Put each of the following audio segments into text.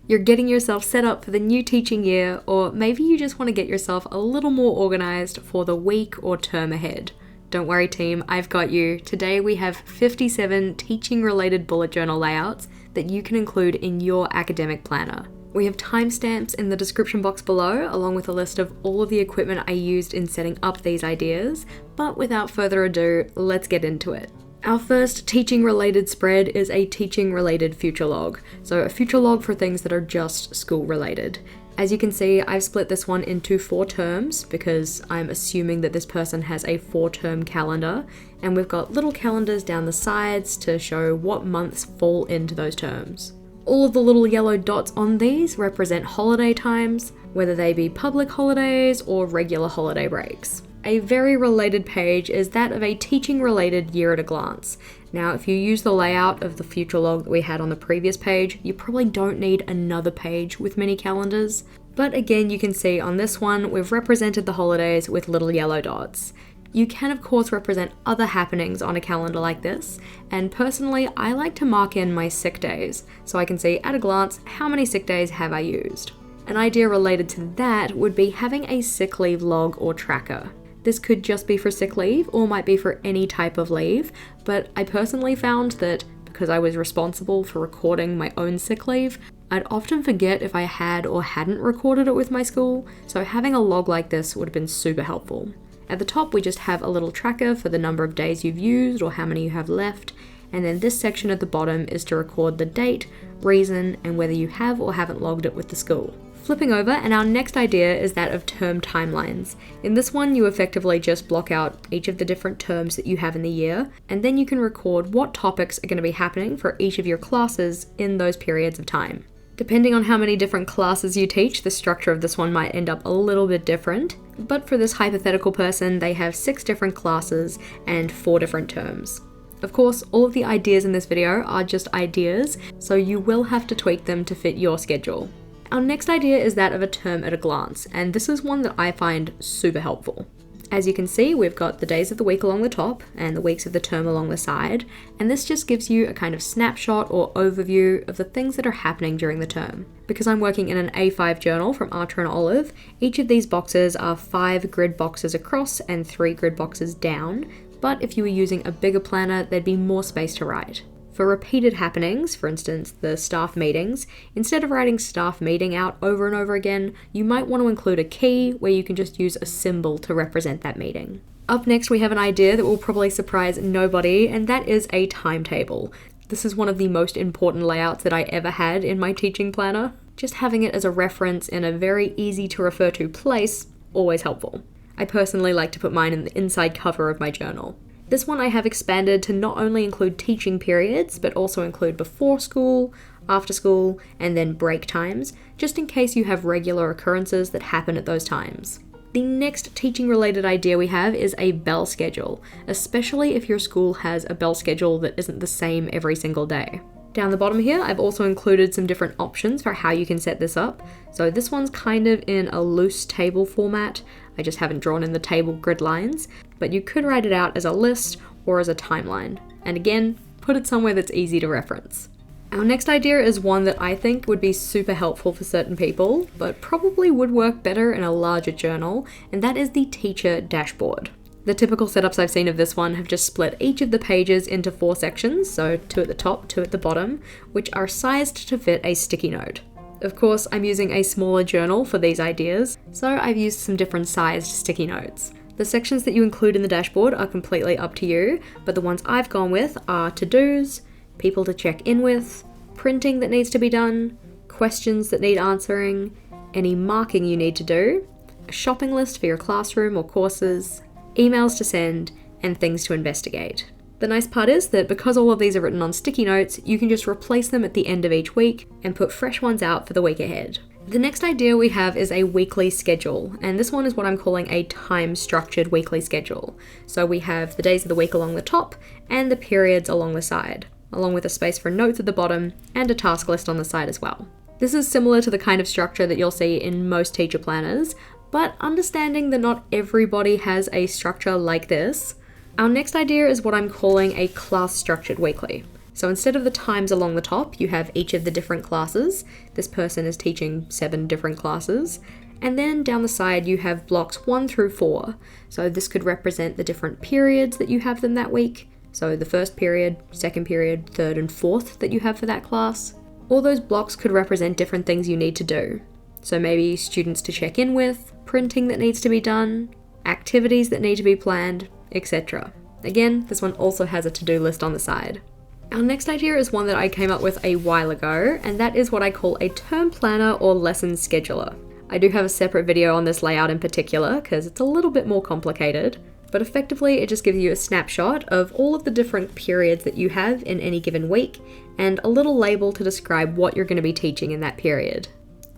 You're getting yourself set up for the new teaching year, or maybe you just want to get yourself a little more organized for the week or term ahead. Don't worry team, I've got you. Today we have 57 teaching-related bullet journal layouts that you can include in your academic planner. We have timestamps in the description box below, along with a list of all of the equipment I used in setting up these ideas, but without further ado, let's get into it. Our first teaching-related spread is a teaching-related future log, so a future log for things that are just school-related. As you can see, I've split this one into 4 terms because I'm assuming that this person has a 4-term calendar, and we've got little calendars down the sides to show what months fall into those terms. All of the little yellow dots on these represent holiday times, whether they be public holidays or regular holiday breaks. A very related page is that of a teaching-related year at a glance. Now, if you use the layout of the future log that we had on the previous page, you probably don't need another page with mini calendars. But again, you can see on this one, we've represented the holidays with little yellow dots. You can of course represent other happenings on a calendar like this, and personally, I like to mark in my sick days, so I can see at a glance how many sick days have I used. An idea related to that would be having a sick leave log or tracker. This could just be for sick leave or might be for any type of leave, but I personally found that because I was responsible for recording my own sick leave, I'd often forget if I had or hadn't recorded it with my school, so having a log like this would have been super helpful. At the top, we just have a little tracker for the number of days you've used or how many you have left, and then this section at the bottom is to record the date, reason, and whether you have or haven't logged it with the school. Flipping over, and our next idea is that of term timelines. In this one, you effectively just block out each of the different terms that you have in the year, and then you can record what topics are going to be happening for each of your classes in those periods of time. Depending on how many different classes you teach, the structure of this one might end up a little bit different, but for this hypothetical person, they have 6 different classes and 4 different terms. Of course, all of the ideas in this video are just ideas, so you will have to tweak them to fit your schedule. Our next idea is that of a term at a glance, and this is one that I find super helpful. As you can see, we've got the days of the week along the top and the weeks of the term along the side, and this just gives you a kind of snapshot or overview of the things that are happening during the term. Because I'm working in an A5 journal from Archer and Olive, each of these boxes are 5 grid boxes across and 3 grid boxes down, but if you were using a bigger planner, there'd be more space to write. For repeated happenings, for instance, the staff meetings, instead of writing staff meeting out over and over again, you might want to include a key where you can just use a symbol to represent that meeting. Up next, we have an idea that will probably surprise nobody, and that is a timetable. This is one of the most important layouts that I ever had in my teaching planner. Just having it as a reference in a very easy to refer to place, always helpful. I personally like to put mine in the inside cover of my journal. This one I have expanded to not only include teaching periods, but also include before school, after school, and then break times, just in case you have regular occurrences that happen at those times. The next teaching-related idea we have is a bell schedule, especially if your school has a bell schedule that isn't the same every single day. Down the bottom here, I've also included some different options for how you can set this up. So this one's kind of in a loose table format. I just haven't drawn in the table grid lines, but you could write it out as a list or as a timeline. And again, put it somewhere that's easy to reference. Our next idea is one that I think would be super helpful for certain people, but probably would work better in a larger journal, and that is the teacher dashboard. The typical setups I've seen of this one have just split each of the pages into 4 sections, so 2 at the top, 2 at the bottom, which are sized to fit a sticky note. Of course, I'm using a smaller journal for these ideas, so I've used some different sized sticky notes. The sections that you include in the dashboard are completely up to you, but the ones I've gone with are to-dos, people to check in with, printing that needs to be done, questions that need answering, any marking you need to do, a shopping list for your classroom or courses, emails to send, and things to investigate. The nice part is that because all of these are written on sticky notes, you can just replace them at the end of each week and put fresh ones out for the week ahead. The next idea we have is a weekly schedule, and this one is what I'm calling a time-structured weekly schedule. So we have the days of the week along the top and the periods along the side, along with a space for notes at the bottom and a task list on the side as well. This is similar to the kind of structure that you'll see in most teacher planners, but understanding that not everybody has a structure like this, our next idea is what I'm calling a class-structured weekly. So instead of the times along the top, you have each of the different classes. This person is teaching 7 different classes. And then down the side, you have blocks 1 through 4. So this could represent the different periods that you have them that week. So the first period, second period, third and fourth that you have for that class. All those blocks could represent different things you need to do. So maybe students to check in with, printing that needs to be done, activities that need to be planned, etc. Again, this one also has a to-do list on the side. Our next idea is one that I came up with a while ago, and that is what I call a term planner or lesson scheduler. I do have a separate video on this layout in particular because it's a little bit more complicated, but effectively it just gives you a snapshot of all of the different periods that you have in any given week and a little label to describe what you're going to be teaching in that period.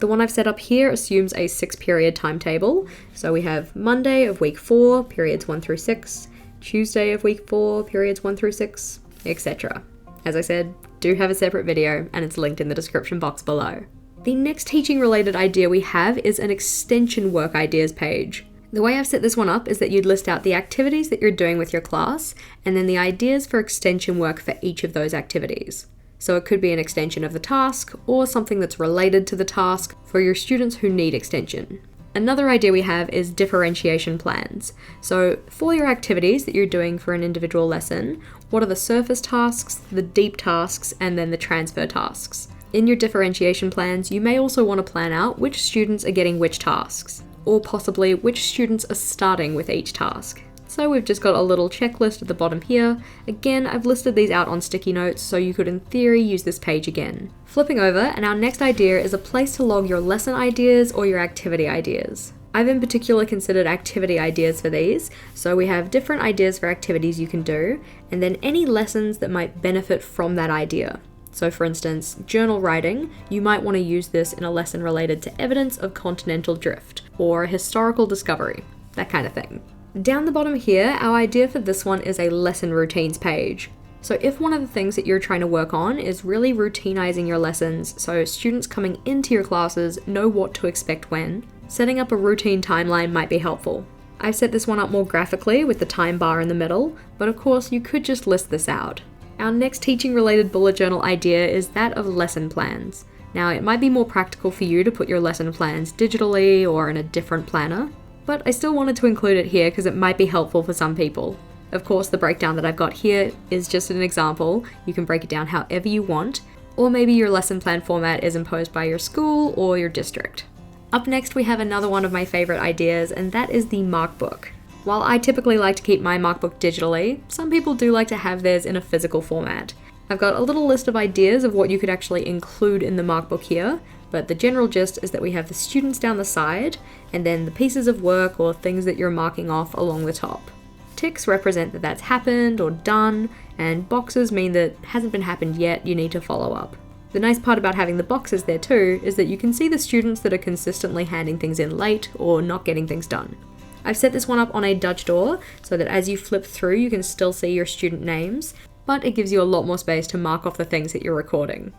The one I've set up here assumes a 6-period timetable, so we have Monday of week 4, periods 1 through 6, Tuesday of week 4, periods 1 through 6, etc. As I said, do have a separate video and it's linked in the description box below. The next teaching related idea we have is an extension work ideas page. The way I've set this one up is that you'd list out the activities that you're doing with your class and then the ideas for extension work for each of those activities. So it could be an extension of the task or something that's related to the task for your students who need extension. Another idea we have is differentiation plans. So for your activities that you're doing for an individual lesson, what are the surface tasks, the deep tasks, and then the transfer tasks? In your differentiation plans, you may also want to plan out which students are getting which tasks, or possibly which students are starting with each task. So we've just got a little checklist at the bottom here. Again, I've listed these out on sticky notes, so you could in theory use this page again. Flipping over, and our next idea is a place to log your lesson ideas or your activity ideas. I've in particular considered activity ideas for these, so we have different ideas for activities you can do, and then any lessons that might benefit from that idea. So for instance, journal writing, you might want to use this in a lesson related to evidence of continental drift, or a historical discovery, that kind of thing. Down the bottom here, our idea for this one is a lesson routines page. So if one of the things that you're trying to work on is really routinizing your lessons so students coming into your classes know what to expect when, setting up a routine timeline might be helpful. I've set this one up more graphically with the time bar in the middle, but of course you could just list this out. Our next teaching related bullet journal idea is that of lesson plans. Now it might be more practical for you to put your lesson plans digitally or in a different planner, but I still wanted to include it here because it might be helpful for some people. Of course, the breakdown that I've got here is just an example. You can break it down however you want, or maybe your lesson plan format is imposed by your school or your district. Up next, we have another one of my favorite ideas, and that is the markbook. While I typically like to keep my markbook digitally, some people do like to have theirs in a physical format. I've got a little list of ideas of what you could actually include in the markbook here, but the general gist is that we have the students down the side, and then the pieces of work or things that you're marking off along the top. Ticks represent that that's happened or done, and boxes mean that hasn't been happened yet, you need to follow up. The nice part about having the boxes there too is that you can see the students that are consistently handing things in late or not getting things done. I've set this one up on a Dutch door so that as you flip through you can still see your student names, but it gives you a lot more space to mark off the things that you're recording.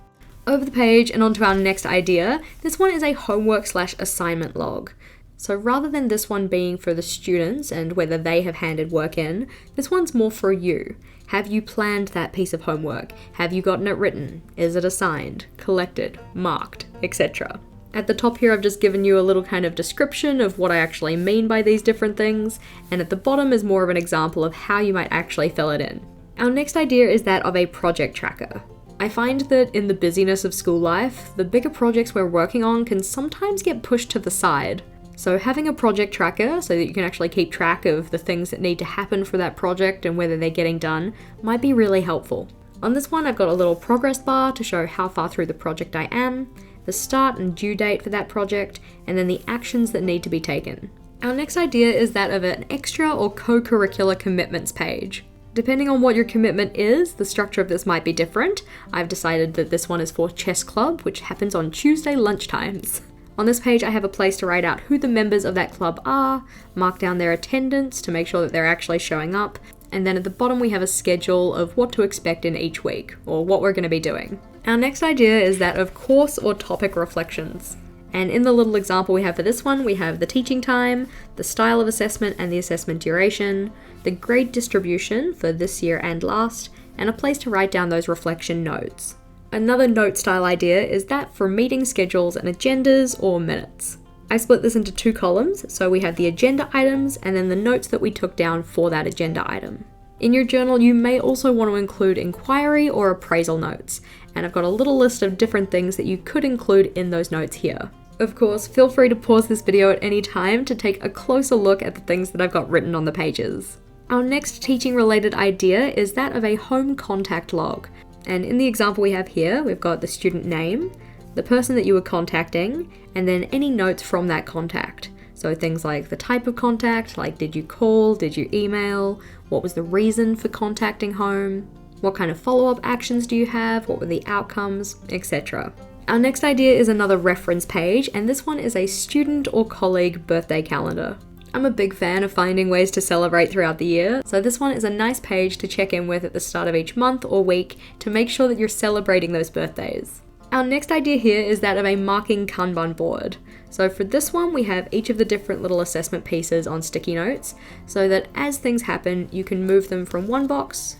Over the page and onto our next idea, this one is a homework/assignment log. So rather than this one being for the students and whether they have handed work in, this one's more for you. Have you planned that piece of homework? Have you gotten it written? Is it assigned, collected, marked, etc.? At the top here I've just given you a little kind of description of what I actually mean by these different things, and at the bottom is more of an example of how you might actually fill it in. Our next idea is that of a project tracker. I find that in the busyness of school life, the bigger projects we're working on can sometimes get pushed to the side. So having a project tracker so that you can actually keep track of the things that need to happen for that project and whether they're getting done might be really helpful. On this one I've got a little progress bar to show how far through the project I am, the start and due date for that project, and then the actions that need to be taken. Our next idea is that of an extra or co-curricular commitments page. Depending on what your commitment is, the structure of this might be different. I've decided that this one is for chess club, which happens on Tuesday lunchtimes. On this page, I have a place to write out who the members of that club are, mark down their attendance to make sure that they're actually showing up, and then at the bottom we have a schedule of what to expect in each week, or what we're going to be doing. Our next idea is that of course or topic reflections. And in the little example we have for this one, we have the teaching time, the style of assessment and the assessment duration, the grade distribution for this year and last, and a place to write down those reflection notes. Another note style idea is that for meeting schedules and agendas or minutes. I split this into 2 columns, so we have the agenda items and then the notes that we took down for that agenda item. In your journal, you may also want to include inquiry or appraisal notes, and I've got a little list of different things that you could include in those notes here. Of course, feel free to pause this video at any time to take a closer look at the things that I've got written on the pages. Our next teaching related idea is that of a home contact log. And in the example we have here, we've got the student name, the person that you were contacting, and then any notes from that contact. So things like the type of contact, like did you call, did you email, what was the reason for contacting home, what kind of follow-up actions do you have, what were the outcomes, etc. Our next idea is another reference page, and this one is a student or colleague birthday calendar. I'm a big fan of finding ways to celebrate throughout the year, so this one is a nice page to check in with at the start of each month or week to make sure that you're celebrating those birthdays. Our next idea here is that of a marking Kanban board. So for this one, we have each of the different little assessment pieces on sticky notes, so that as things happen, you can move them from one box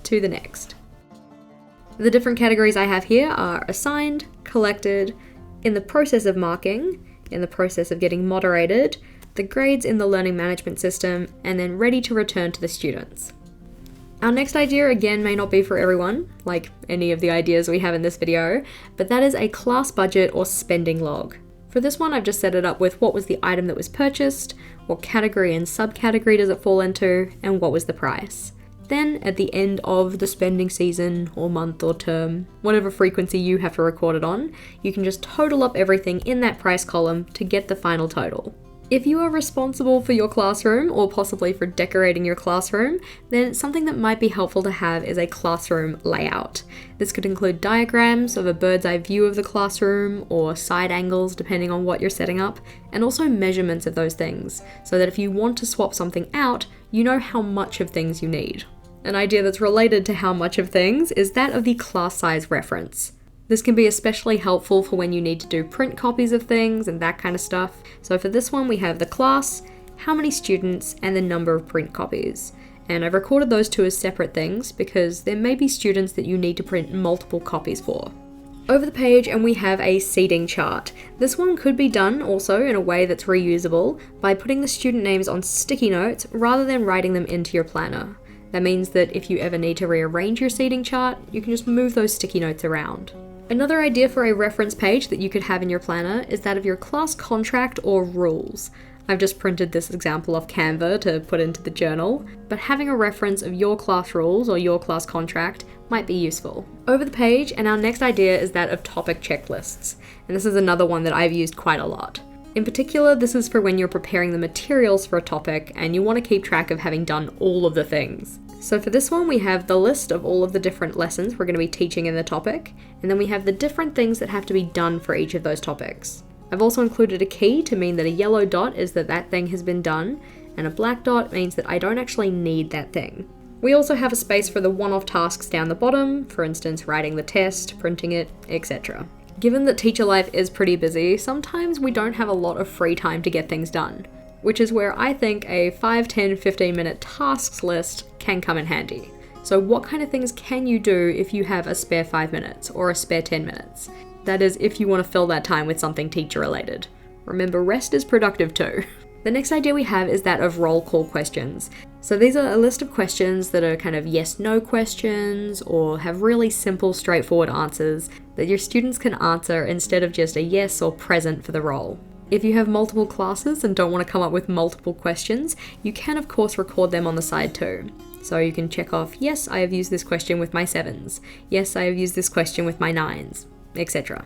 to the next. The different categories I have here are assigned, collected, in the process of marking, in the process of getting moderated, the grades in the learning management system, and then ready to return to the students. Our next idea again may not be for everyone, like any of the ideas we have in this video, but that is a class budget or spending log. For this one, I've just set it up with what was the item that was purchased, what category and subcategory does it fall into, and what was the price. Then at the end of the spending season or month or term, whatever frequency you have to record it on, you can just total up everything in that price column to get the final total. If you are responsible for your classroom or possibly for decorating your classroom, then something that might be helpful to have is a classroom layout. This could include diagrams of a bird's eye view of the classroom or side angles depending on what you're setting up, and also measurements of those things, so that if you want to swap something out, you know how much of things you need. An idea that's related to how much of things is that of the class size reference. This can be especially helpful for when you need to do print copies of things and that kind of stuff. So for this one, we have the class, how many students, and the number of print copies. And I've recorded those 2 as separate things because there may be students that you need to print multiple copies for. Over the page, and we have a seating chart. This one could be done also in a way that's reusable by putting the student names on sticky notes rather than writing them into your planner. That means that if you ever need to rearrange your seating chart, you can just move those sticky notes around. Another idea for a reference page that you could have in your planner is that of your class contract or rules. I've just printed this example off Canva to put into the journal, but having a reference of your class rules or your class contract might be useful. Over the page, and our next idea is that of topic checklists, and this is another one that I've used quite a lot. In particular, this is for when you're preparing the materials for a topic and you want to keep track of having done all of the things. So for this one, we have the list of all of the different lessons we're going to be teaching in the topic, and then we have the different things that have to be done for each of those topics. I've also included a key to mean that a yellow dot is that that thing has been done, and a black dot means that I don't actually need that thing. We also have a space for the one-off tasks down the bottom, for instance, writing the test, printing it, etc. Given that teacher life is pretty busy, sometimes we don't have a lot of free time to get things done, which is where I think a 5, 10, 15 minute tasks list can come in handy. So what kind of things can you do if you have a spare 5 minutes or a spare 10 minutes? That is, if you want to fill that time with something teacher related. Remember, rest is productive too. The next idea we have is that of roll call questions. So these are a list of questions that are kind of yes/no questions or have really simple, straightforward answers that your students can answer instead of just a yes or present for the role. If you have multiple classes and don't want to come up with multiple questions, you can of course record them on the side too. So you can check off, yes, I have used this question with my 7s. Yes, I have used this question with my 9s, etc.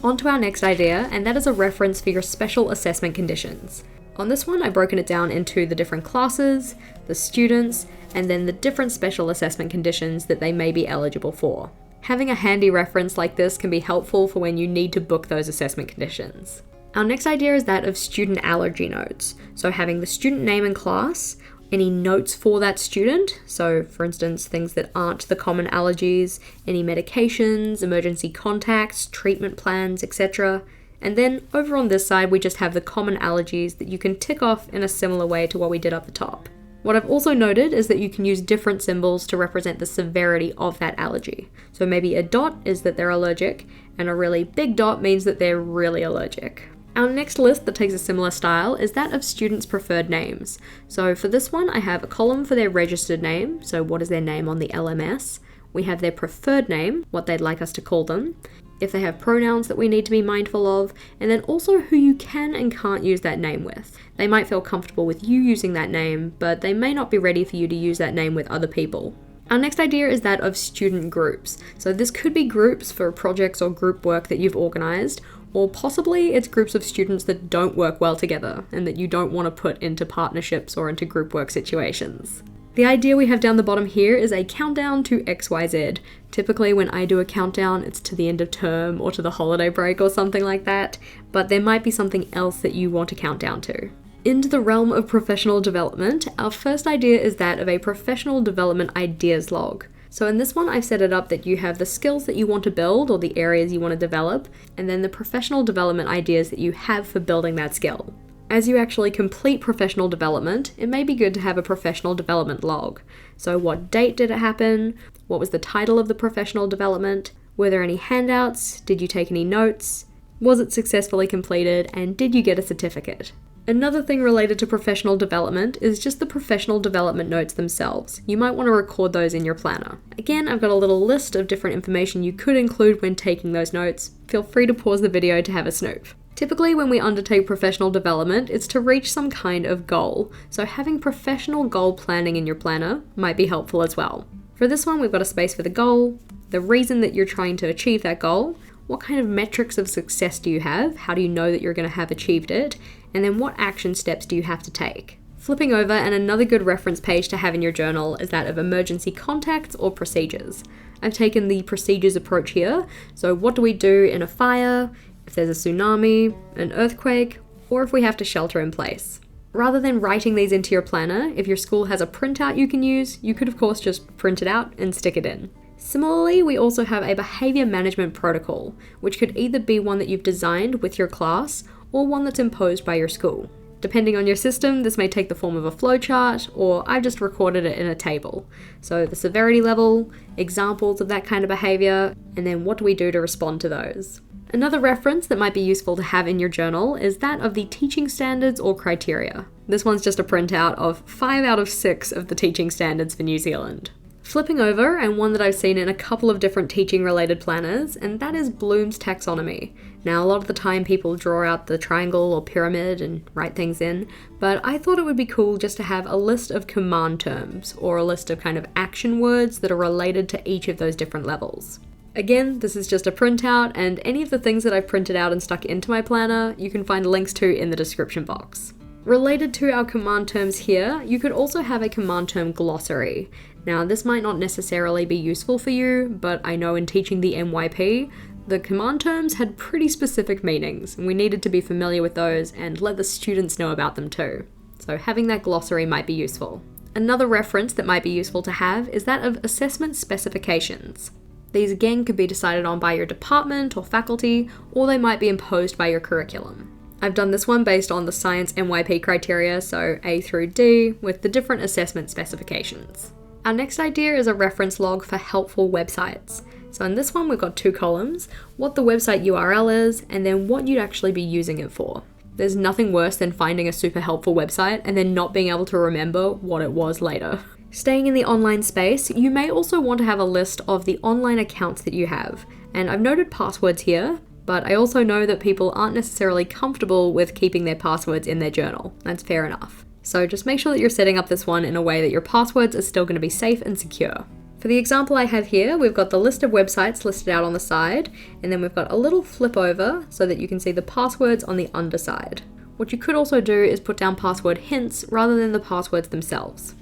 On to our next idea, and that is a reference for your special assessment conditions. On this one, I've broken it down into the different classes, the students, and then the different special assessment conditions that they may be eligible for. Having a handy reference like this can be helpful for when you need to book those assessment conditions. Our next idea is that of student allergy notes. So having the student name and class, any notes for that student, so for instance things that aren't the common allergies, any medications, emergency contacts, treatment plans, etc. And then over on this side we just have the common allergies that you can tick off in a similar way to what we did up the top. What I've also noted is that you can use different symbols to represent the severity of that allergy. So maybe a dot is that they're allergic, and a really big dot means that they're really allergic. Our next list that takes a similar style is that of students' preferred names. So for this one, I have a column for their registered name, so what is their name on the LMS. We have their preferred name, what they'd like us to call them, if they have pronouns that we need to be mindful of, and then also who you can and can't use that name with. They might feel comfortable with you using that name, but they may not be ready for you to use that name with other people. Our next idea is that of student groups. So this could be groups for projects or group work that you've organized, or possibly it's groups of students that don't work well together and that you don't want to put into partnerships or into group work situations. The idea we have down the bottom here is a countdown to XYZ. Typically when I do a countdown, it's to the end of term or to the holiday break or something like that, but there might be something else that you want to count down to. Into the realm of professional development, our first idea is that of a professional development ideas log. So in this one, I've set it up that you have the skills that you want to build or the areas you want to develop, and then the professional development ideas that you have for building that skill. As you actually complete professional development, it may be good to have a professional development log. So what date did it happen? What was the title of the professional development? Were there any handouts? Did you take any notes? Was it successfully completed? And did you get a certificate? Another thing related to professional development is just the professional development notes themselves. You might want to record those in your planner. Again, I've got a little list of different information you could include when taking those notes. Feel free to pause the video to have a snoop. Typically, when we undertake professional development, it's to reach some kind of goal, so having professional goal planning in your planner might be helpful as well. For this one, we've got a space for the goal, the reason that you're trying to achieve that goal, what kind of metrics of success do you have, how do you know that you're going to have achieved it, and then what action steps do you have to take. Flipping over, and another good reference page to have in your journal is that of emergency contacts or procedures. I've taken the procedures approach here, so what do we do in a fire, if there's a tsunami, an earthquake, or if we have to shelter in place. Rather than writing these into your planner, if your school has a printout you can use, you could of course just print it out and stick it in. Similarly, we also have a behaviour management protocol, which could either be one that you've designed with your class or one that's imposed by your school. Depending on your system, this may take the form of a flowchart, or I've just recorded it in a table. So the severity level, examples of that kind of behaviour, and then what do we do to respond to those. Another reference that might be useful to have in your journal is that of the teaching standards or criteria. This one's just a printout of 5 out of 6 of the teaching standards for New Zealand. Flipping over, and one that I've seen in a couple of different teaching related planners, and that is Bloom's taxonomy. Now, a lot of the time people draw out the triangle or pyramid and write things in, but I thought it would be cool just to have a list of command terms, or a list of kind of action words that are related to each of those different levels. Again, this is just a printout, and any of the things that I've printed out and stuck into my planner, you can find links to in the description box. Related to our command terms here, you could also have a command term glossary. Now, this might not necessarily be useful for you, but I know in teaching the MYP, the command terms had pretty specific meanings, and we needed to be familiar with those and let the students know about them too. So having that glossary might be useful. Another reference that might be useful to have is that of assessment specifications. These again could be decided on by your department or faculty, or they might be imposed by your curriculum. I've done this one based on the science MYP criteria, so A through D, with the different assessment specifications. Our next idea is a reference log for helpful websites. So in this one, we've got 2 columns, what the website URL is, and then what you'd actually be using it for. There's nothing worse than finding a super helpful website and then not being able to remember what it was later. Staying in the online space, you may also want to have a list of the online accounts that you have. And I've noted passwords here, but I also know that people aren't necessarily comfortable with keeping their passwords in their journal. That's fair enough. So just make sure that you're setting up this one in a way that your passwords are still going to be safe and secure. For the example I have here, we've got the list of websites listed out on the side, and then we've got a little flip over so that you can see the passwords on the underside. What you could also do is put down password hints rather than the passwords themselves.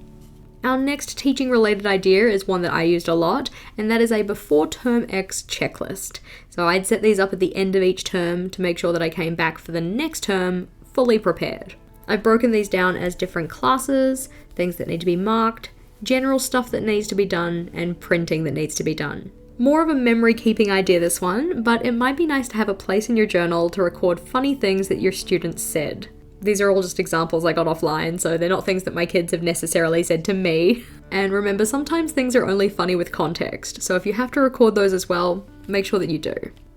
Our next teaching related idea is one that I used a lot, and that is a before term X checklist. So I'd set these up at the end of each term to make sure that I came back for the next term fully prepared. I've broken these down as different classes, things that need to be marked, general stuff that needs to be done, and printing that needs to be done. More of a memory keeping idea this one, but it might be nice to have a place in your journal to record funny things that your students said. These are all just examples I got offline, so they're not things that my kids have necessarily said to me. And remember, sometimes things are only funny with context, so if you have to record those as well, make sure that you do.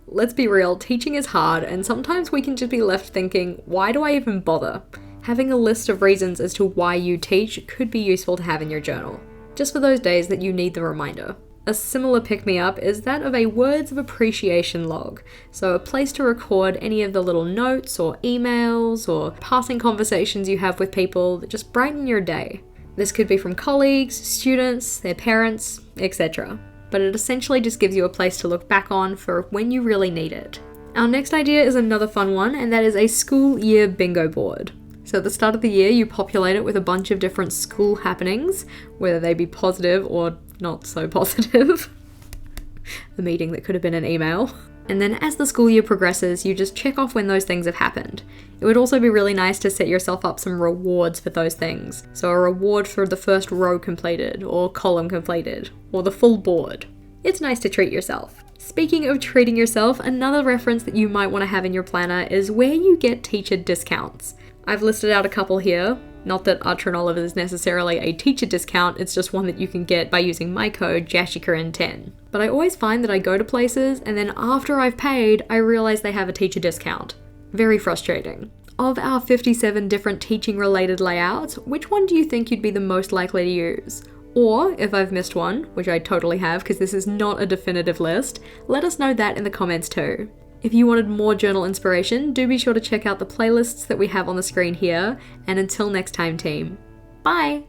Let's be real, teaching is hard, and sometimes we can just be left thinking, why do I even bother? Having a list of reasons as to why you teach could be useful to have in your journal, just for those days that you need the reminder. A similar pick-me-up is that of a words of appreciation log, so a place to record any of the little notes or emails or passing conversations you have with people that just brighten your day. This could be from colleagues, students, their parents, etc. But it essentially just gives you a place to look back on for when you really need it. Our next idea is another fun one, and that is a school year bingo board. So at the start of the year, you populate it with a bunch of different school happenings, whether they be positive or not so positive. A meeting that could have been an email. And then as the school year progresses, you just check off when those things have happened. It would also be really nice to set yourself up some rewards for those things. So a reward for the first row completed, or column completed, or the full board. It's nice to treat yourself. Speaking of treating yourself, another reference that you might want to have in your planner is where you get teacher discounts. I've listed out a couple here. Not that Artronolive is necessarily a teacher discount, it's just one that you can get by using my code JashiiCorrin10. But I always find that I go to places and then after I've paid, I realize they have a teacher discount. Very frustrating. Of our 57 different teaching related layouts, which one do you think you'd be the most likely to use? Or, if I've missed one, which I totally have because this is not a definitive list, let us know that in the comments too. If you wanted more journal inspiration, do be sure to check out the playlists that we have on the screen here, and until next time team, bye!